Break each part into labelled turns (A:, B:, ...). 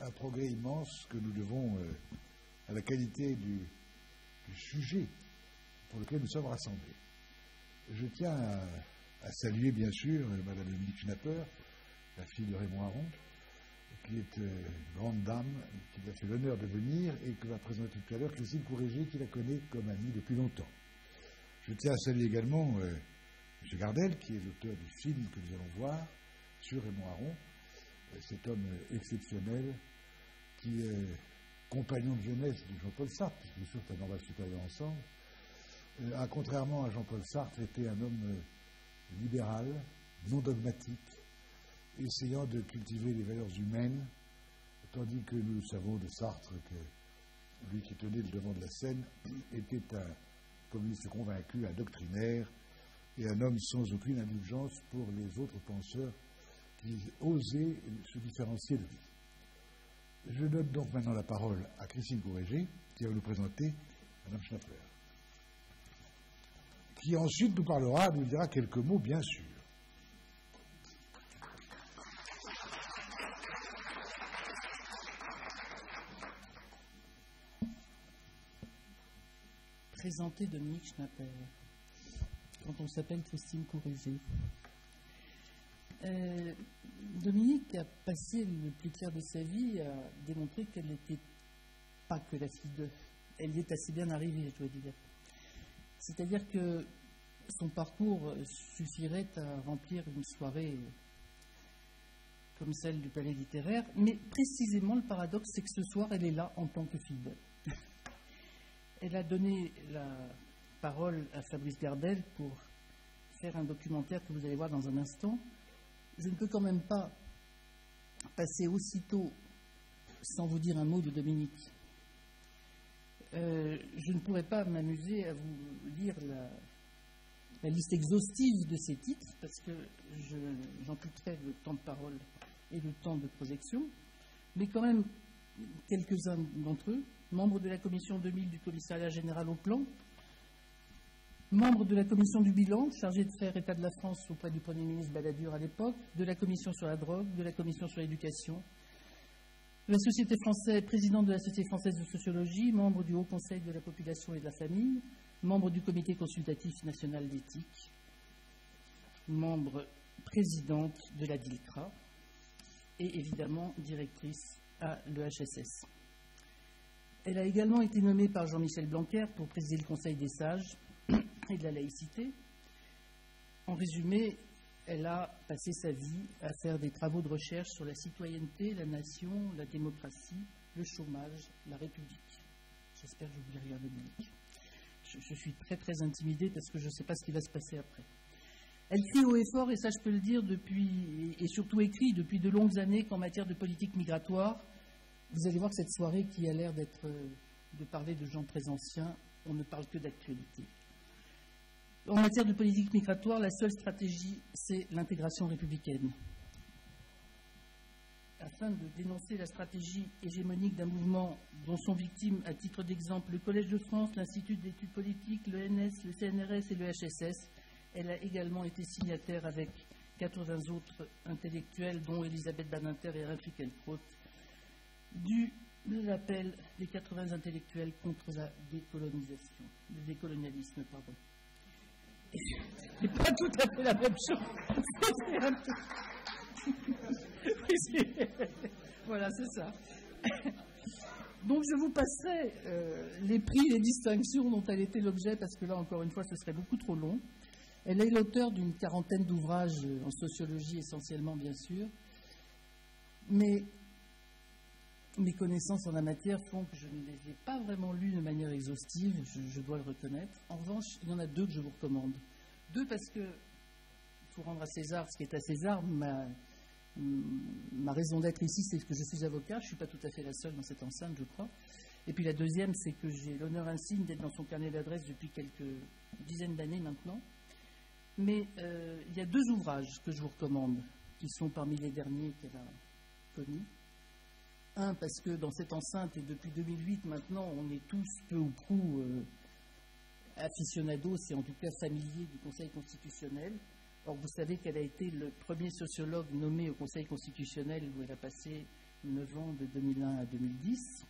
A: un progrès immense que nous devons à la qualité du sujet pour lequel nous sommes rassemblés. Je tiens à saluer, bien sûr, Madame Dominique Schnapper, la fille de Raymond Aron, qui est une grande dame, qui m'a fait l'honneur de venir et que va présenter tout à l'heure Christine Courrégé, qui la connaît comme amie depuis longtemps. Je tiens à saluer également M. Gardel, qui est l'auteur du film que nous allons voir sur Raymond Aron, cet homme exceptionnel qui est compagnon de jeunesse de Jean-Paul Sartre, puisque bien sûr c'est un Normal supérieur ensemble, a, contrairement à Jean-Paul Sartre, été un homme libéral, non dogmatique, essayant de cultiver les valeurs humaines, tandis que nous savons de Sartre que lui qui tenait le devant de la scène était un communiste convaincu, un doctrinaire, et un homme sans aucune indulgence pour les autres penseurs qui osaient se différencier de lui. Je donne donc maintenant la parole à Christine Courrégé, qui va nous présenter Mme Schnapper, qui ensuite nous dira quelques mots, bien sûr.
B: Présenter Dominique Schnapper, quand on s'appelle Christine Courrégé. Dominique a passé le plus clair de sa vie à démontrer qu'elle n'était pas que la fille de... Elle y est assez bien arrivée, je dois dire. C'est-à-dire que son parcours suffirait à remplir une soirée comme celle du Palais littéraire, mais précisément le paradoxe, c'est que ce soir, elle est là en tant que fille d'eux. Elle a donné la parole à Fabrice Gardel pour faire un documentaire que vous allez voir dans un instant. Je ne peux quand même pas passer aussitôt sans vous dire un mot de Dominique. Je ne pourrais pas m'amuser à vous lire la liste exhaustive de ces titres, parce que j'amputerais le temps de parole et le temps de projection, mais quand même quelques-uns d'entre eux. Membre de la commission 2000 du commissariat général au plan, membre de la commission du bilan, chargé de faire état de la France auprès du Premier ministre Balladur à l'époque, de la commission sur la drogue, de la commission sur l'éducation, de la Société française, président de la Société française de sociologie, membre du Haut Conseil de la population et de la famille, membre du comité consultatif national d'éthique, membre présidente de la DILCRA et évidemment directrice à l'EHSS. Elle a également été nommée par Jean-Michel Blanquer pour présider le Conseil des sages et de la laïcité. En résumé, elle a passé sa vie à faire des travaux de recherche sur la citoyenneté, la nation, la démocratie, le chômage, la République. J'espère que je n'oublie rien de Dominique. Je suis très très intimidée parce que je ne sais pas ce qui va se passer après. Elle crie haut et fort, et ça je peux le dire depuis, et surtout écrit depuis de longues années, qu'en matière de politique migratoire, vous allez voir que cette soirée qui a l'air de parler de gens très anciens, on ne parle que d'actualité. En matière de politique migratoire, la seule stratégie, c'est l'intégration républicaine. Afin de dénoncer la stratégie hégémonique d'un mouvement dont sont victimes, à titre d'exemple, le Collège de France, l'Institut d'études politiques, l'ENS, le CNRS et le HSS, elle a également été signataire avec 80 autres intellectuels, dont Elisabeth Badinter et Alain Finkielkraut, de l'appel des 80 intellectuels contre la décolonisation, le décolonialisme, pardon. C'est pas tout à fait la même chose. Voilà, c'est ça. Donc je vous passerai les prix, les distinctions dont elle était l'objet, parce que là, encore une fois, ce serait beaucoup trop long. Elle est l'auteur d'une quarantaine d'ouvrages en sociologie essentiellement, bien sûr, mais mes connaissances en la matière font que je ne les ai pas vraiment lues de manière exhaustive, je dois le reconnaître. En revanche, il y en a deux que je vous recommande. Deux parce que, il faut rendre à César ce qui est à César, ma raison d'être ici, c'est que je suis avocat, je ne suis pas tout à fait la seule dans cette enceinte, je crois. Et puis la deuxième, c'est que j'ai l'honneur insigne d'être dans son carnet d'adresses depuis quelques dizaines d'années maintenant. Mais il y a deux ouvrages que je vous recommande, qui sont parmi les derniers qu'elle a connus. Un, parce que dans cette enceinte, et depuis 2008 maintenant, on est tous peu ou prou aficionados, et en tout cas familiers du Conseil constitutionnel. Or, vous savez qu'elle a été le premier sociologue nommé au Conseil constitutionnel, où elle a passé 9 ans de 2001 à 2010.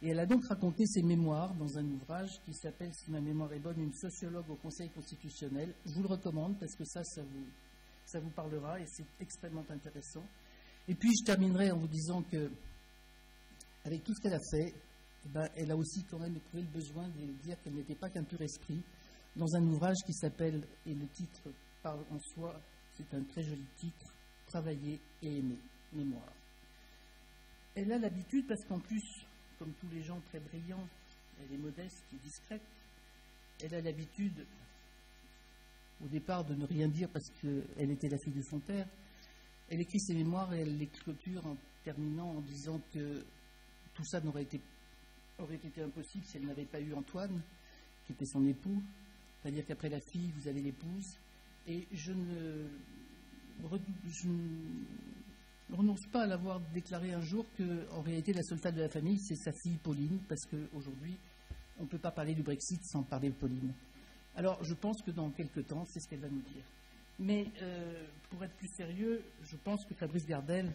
B: Et elle a donc raconté ses mémoires dans un ouvrage qui s'appelle, si ma mémoire est bonne, Une sociologue au Conseil constitutionnel. Je vous le recommande parce que ça vous parlera et c'est extrêmement intéressant. Et puis je terminerai en vous disant que, avec tout ce qu'elle a fait, elle a aussi quand même éprouvé le besoin de dire qu'elle n'était pas qu'un pur esprit, dans un ouvrage qui s'appelle, et le titre parle en soi, c'est un très joli titre, Travailler et aimer, mémoire. Elle a l'habitude, parce qu'en plus, comme tous les gens très brillants, elle est modeste et discrète, elle a l'habitude, au départ, de ne rien dire parce qu'elle était la fille de son père. Elle écrit ses mémoires et elle les clôture en terminant en disant que tout ça aurait été impossible si elle n'avait pas eu Antoine, qui était son époux. C'est-à-dire qu'après la fille, vous avez l'épouse. Et je ne renonce pas à l'avoir déclaré un jour qu'en réalité, la seule femme de la famille, c'est sa fille Pauline, parce qu'aujourd'hui, on ne peut pas parler du Brexit sans parler de Pauline. Alors, je pense que dans quelques temps, c'est ce qu'elle va nous dire. Mais pour être plus sérieux, je pense que Fabrice Gardel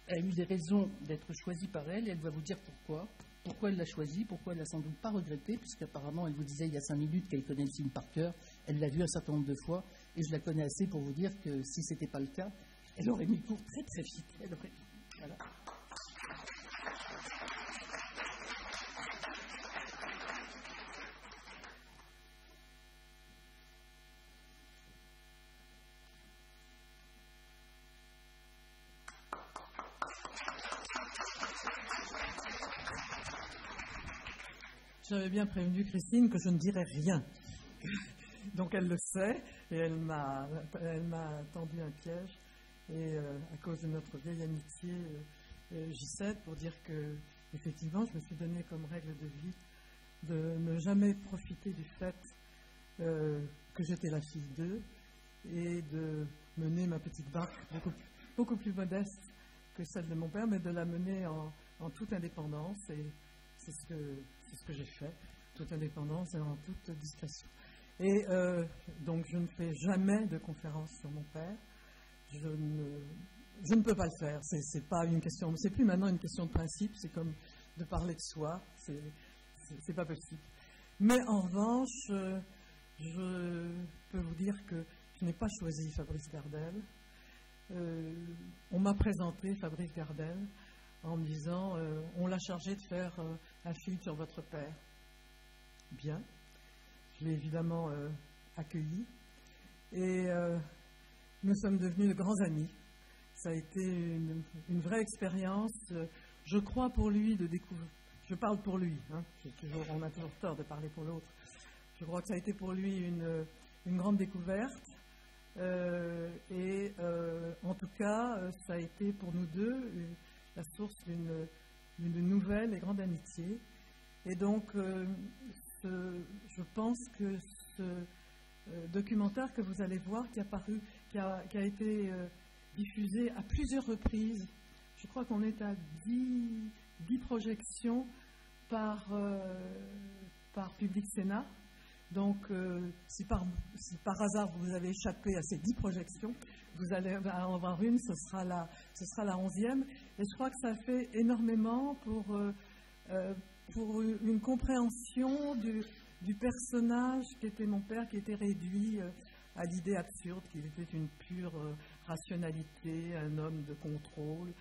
B: a eu des raisons d'être choisi par elle, et elle va vous dire pourquoi. Pourquoi elle l'a choisi, pourquoi elle l'a sans doute pas regretté, puisqu'apparemment, elle vous disait il y a 5 minutes qu'elle connaît le film par cœur. Elle l'a vu un certain nombre de fois, et je la connais assez pour vous dire que si ce n'était pas le cas, elle aurait mis le cours très très vite. Voilà.
C: J'avais bien prévenu Christine que je ne dirais rien. Donc elle le sait et elle m'a tendu un piège. Et à cause de notre vieille amitié, j'y cède pour dire que, effectivement, je me suis donné comme règle de vie de ne jamais profiter du fait que j'étais la fille d'eux et de mener ma petite barque beaucoup plus modeste que celle de mon père, mais de la mener en toute indépendance. Et c'est ce que j'ai fait, toute indépendance et en toute discrétion. Et donc je ne fais jamais de conférence sur mon père. Je ne peux pas le faire. C'est pas une question. C'est plus maintenant une question de principe. C'est comme de parler de soi. C'est pas possible. Mais en revanche, je peux vous dire que je n'ai pas choisi Fabrice Gardel. On m'a présenté Fabrice Gardel en me disant on l'a chargé de faire un film sur votre père. Bien. Je l'ai évidemment accueilli. Et nous sommes devenus de grands amis. Ça a été une vraie expérience. Je crois pour lui de découvrir. Je parle pour lui. Hein, on a toujours tort de parler pour l'autre. Je crois que ça a été pour lui une grande découverte. En tout cas, ça a été pour nous deux la source d'une nouvelle et grande amitié. Et donc, je pense que ce documentaire que vous allez voir, qui a été diffusé à plusieurs reprises, je crois qu'on est à 10 projections par Public Sénat. Donc, si par hasard vous avez échappé à ces 10 projections, vous allez en voir une, ce sera la 11e. Et je crois que ça fait énormément pour une compréhension du personnage qui était mon père, qui était réduit à l'idée absurde qu'il était une pure rationalité, un homme de contrôle,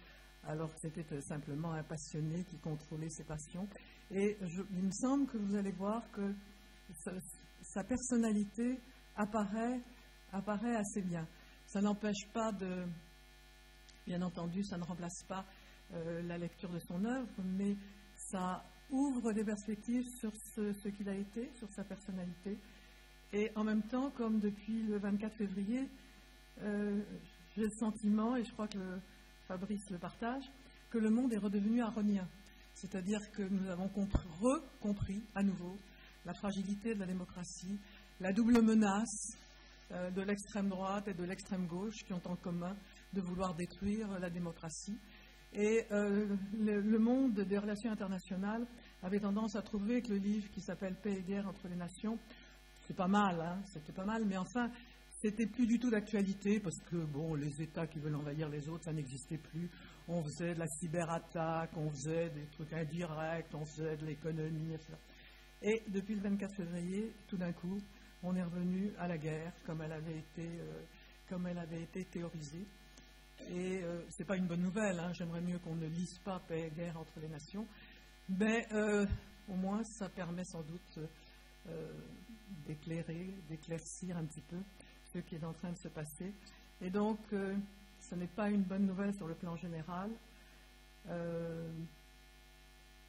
C: alors que c'était simplement un passionné qui contrôlait ses passions. Et il me semble que vous allez voir que sa personnalité apparaît assez bien. Ça n'empêche pas bien entendu, ça ne remplace pas la lecture de son œuvre, mais ça ouvre des perspectives sur ce qu'il a été, sur sa personnalité. Et en même temps, comme depuis le 24 février, j'ai le sentiment, et je crois que Fabrice le partage, que le monde est redevenu aronien. C'est-à-dire que nous avons recompris à nouveau la fragilité de la démocratie, la double menace de l'extrême droite et de l'extrême gauche qui ont en commun de vouloir détruire la démocratie. Et le monde des relations internationales avait tendance à trouver que le livre qui s'appelle « Paix et guerre entre les nations », c'est pas mal, hein, c'était pas mal, mais enfin, c'était plus du tout d'actualité parce que, bon, les États qui veulent envahir les autres, ça n'existait plus. on faisait de la cyberattaque, on faisait des trucs indirects, on faisait de l'économie, etc. Et depuis le 24 février, tout d'un coup, on est revenu à la guerre comme elle avait été théorisée. Et ce n'est pas une bonne nouvelle, hein. J'aimerais mieux qu'on ne lise pas Paix et guerre entre les nations, mais au moins ça permet sans doute d'éclaircir un petit peu ce qui est en train de se passer. Et donc, ce n'est pas une bonne nouvelle sur le plan général.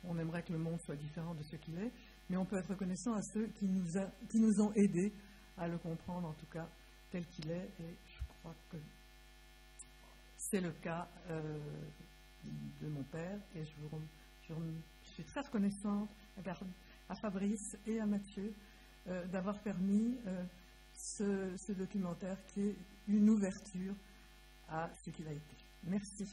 C: On aimerait que le monde soit différent de ce qu'il est, mais on peut être reconnaissant à ceux qui nous ont aidés à le comprendre, en tout cas, tel qu'il est, et je crois que c'est le cas de mon père, et je suis très reconnaissante à Fabrice et à Mathieu d'avoir permis ce documentaire qui est une ouverture à ce qu'il a été. Merci.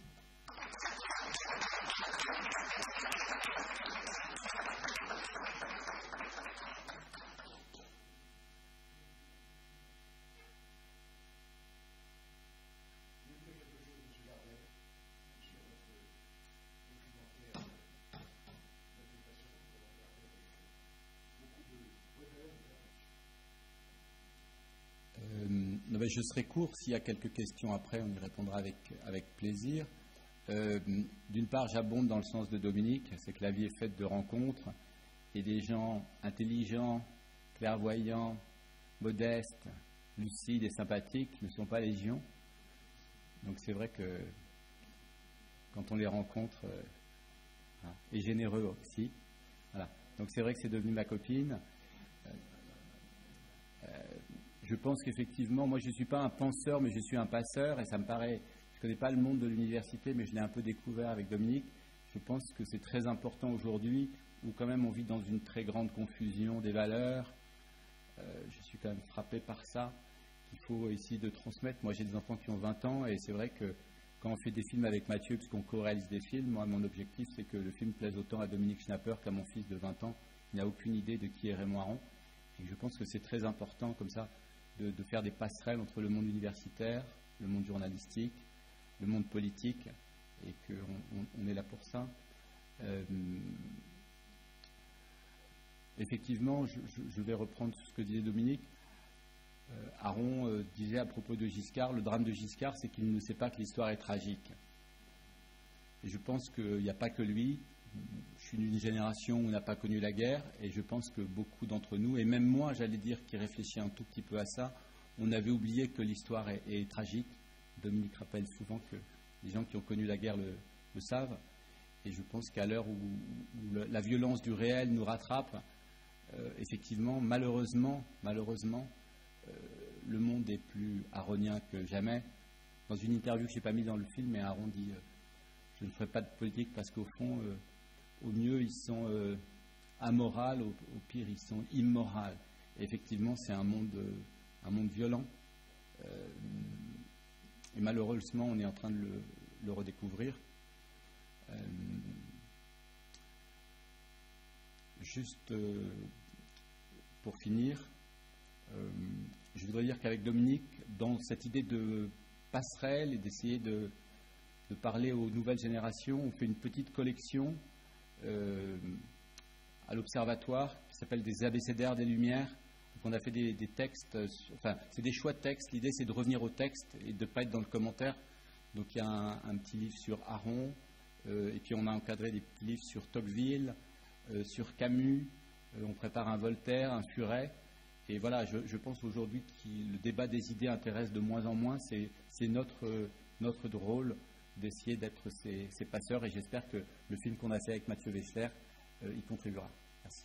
D: Je serai court. S'il y a quelques questions après, on y répondra avec plaisir. D'une part, j'abonde dans le sens de Dominique, c'est que la vie est faite de rencontres et des gens intelligents, clairvoyants, modestes, lucides et sympathiques ne sont pas légion. Donc c'est vrai que quand on les rencontre, et généreux aussi. Voilà. Donc c'est vrai que c'est devenu ma copine. Je pense qu'effectivement, moi je ne suis pas un penseur, mais je suis un passeur, et ça me paraît, je ne connais pas le monde de l'université, mais je l'ai un peu découvert avec Dominique. Je pense que c'est très important aujourd'hui, où quand même on vit dans une très grande confusion des valeurs. Je suis quand même frappé par ça, qu'il faut essayer de transmettre. Moi j'ai des enfants qui ont 20 ans, et c'est vrai que quand on fait des films avec Mathieu, puisqu'on co-réalise des films, moi mon objectif c'est que le film plaise autant à Dominique Schnapper qu'à mon fils de 20 ans. Il n'a aucune idée de qui est Raymond Aron. Et je pense que c'est très important comme ça, de faire des passerelles entre le monde universitaire, le monde journalistique, le monde politique, et qu'on est là pour ça. Effectivement, je vais reprendre ce que disait Dominique. Aron disait à propos de Giscard, le drame de Giscard, c'est qu'il ne sait pas que l'histoire est tragique. Et je pense qu'il n'y a pas que lui. Je suis d'une génération où on n'a pas connu la guerre, et je pense que beaucoup d'entre nous, et même moi, j'allais dire, qui réfléchis un tout petit peu à ça, on avait oublié que l'histoire est tragique. Dominique rappelle souvent que les gens qui ont connu la guerre le savent, et je pense qu'à l'heure où la violence du réel nous rattrape, effectivement, malheureusement, le monde est plus aronien que jamais. Dans une interview que je n'ai pas mise dans le film, mais Aron dit je ne ferai pas de politique parce qu'au fond, au mieux, ils sont amoraux, au pire, ils sont immoraux. Et effectivement, c'est un monde violent. Et malheureusement, on est en train de le redécouvrir. Juste pour finir, je voudrais dire qu'avec Dominique, dans cette idée de passerelle et d'essayer de parler aux nouvelles générations, on fait une petite collection à l'Observatoire qui s'appelle des abécédaires des Lumières. Donc on a fait des textes, enfin c'est des choix de textes. L'idée c'est de revenir au texte et de ne pas être dans le commentaire. Donc il y a un petit livre sur Aron, et puis on a encadré des petits livres sur Tocqueville, sur Camus, on prépare un Voltaire, un Furet. Et voilà, je pense aujourd'hui que le débat des idées intéresse de moins en moins. C'est notre rôle d'essayer d'être ces passeurs, et j'espère que le film qu'on a fait avec Mathieu Wechsler y contribuera. Merci.